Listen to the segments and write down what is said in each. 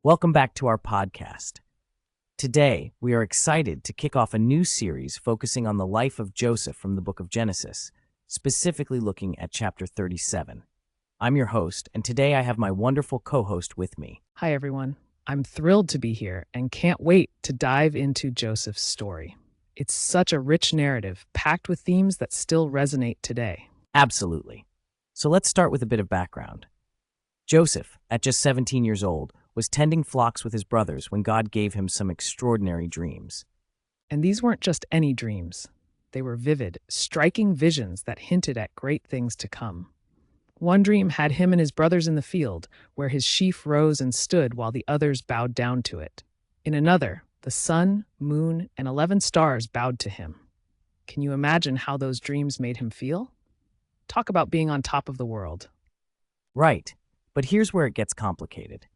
Welcome back to our podcast. Today, we are excited to kick off a new series focusing on the life of Joseph from the book of Genesis, specifically looking at chapter 37. I'm your host, and today I have my wonderful co-host with me. Hi, everyone. I'm thrilled to be here and can't wait to dive into Joseph's story. It's such a rich narrative, packed with themes that still resonate today. Absolutely. So let's start with a bit of background. Joseph, at just 17 years old, was tending flocks with his brothers when God gave him some extraordinary dreams. And these weren't just any dreams. They were vivid, striking visions that hinted at great things to come. One dream had him and his brothers in the field, where his sheaf rose and stood while the others bowed down to it. In another, the sun, moon, and 11 stars bowed to him. Can you imagine how those dreams made him feel? Talk about being on top of the world. Right, but here's where it gets complicated.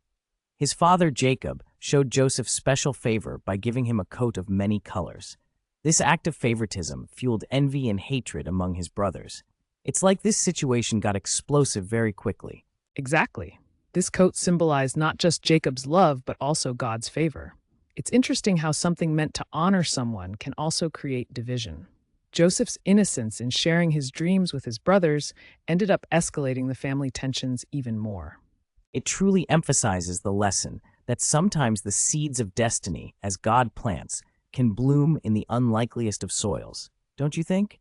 His father, Jacob, showed Joseph special favor by giving him a coat of many colors. This act of favoritism fueled envy and hatred among his brothers. It's like this situation got explosive very quickly. Exactly. This coat symbolized not just Jacob's love, but also God's favor. It's interesting how something meant to honor someone can also create division. Joseph's innocence in sharing his dreams with his brothers ended up escalating the family tensions even more. It truly emphasizes the lesson that sometimes the seeds of destiny, as God plants, can bloom in the unlikeliest of soils, don't you think?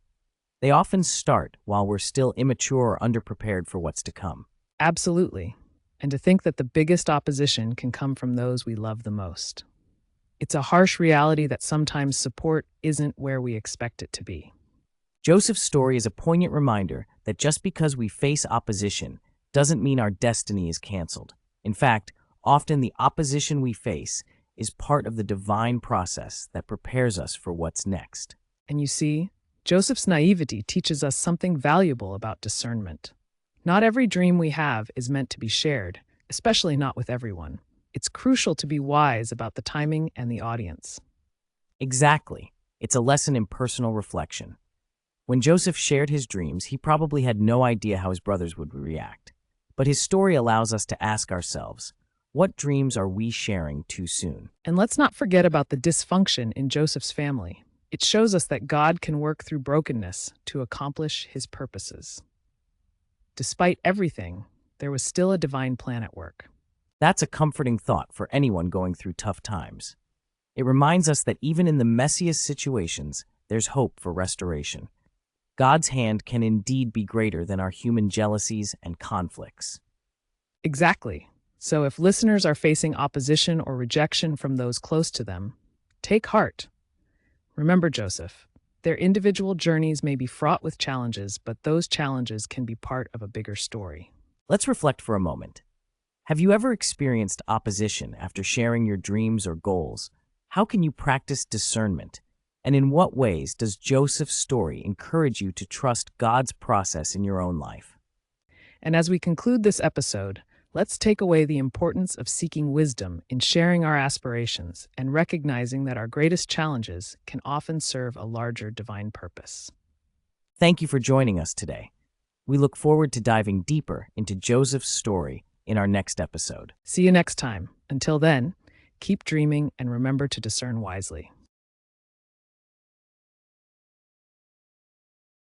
They often start while we're still immature or underprepared for what's to come. Absolutely. And to think that the biggest opposition can come from those we love the most. It's a harsh reality that sometimes support isn't where we expect it to be. Joseph's story is a poignant reminder that just because we face opposition doesn't mean our destiny is canceled. In fact, often the opposition we face is part of the divine process that prepares us for what's next. And you see, Joseph's naivety teaches us something valuable about discernment. Not every dream we have is meant to be shared, especially not with everyone. It's crucial to be wise about the timing and the audience. Exactly. It's a lesson in personal reflection. When Joseph shared his dreams, he probably had no idea how his brothers would react. But his story allows us to ask ourselves, what dreams are we sharing too soon? And let's not forget about the dysfunction in Joseph's family. It shows us that God can work through brokenness to accomplish his purposes. Despite everything, there was still a divine plan at work. That's a comforting thought for anyone going through tough times. It reminds us that even in the messiest situations, there's hope for restoration. God's hand can indeed be greater than our human jealousies and conflicts. Exactly. So if listeners are facing opposition or rejection from those close to them, take heart. Remember, Joseph, their individual journeys may be fraught with challenges, but those challenges can be part of a bigger story. Let's reflect for a moment. Have you ever experienced opposition after sharing your dreams or goals? How can you practice discernment? And in what ways does Joseph's story encourage you to trust God's process in your own life? And as we conclude this episode, let's take away the importance of seeking wisdom in sharing our aspirations and recognizing that our greatest challenges can often serve a larger divine purpose. Thank you for joining us today. We look forward to diving deeper into Joseph's story in our next episode. See you next time. Until then, keep dreaming and remember to discern wisely.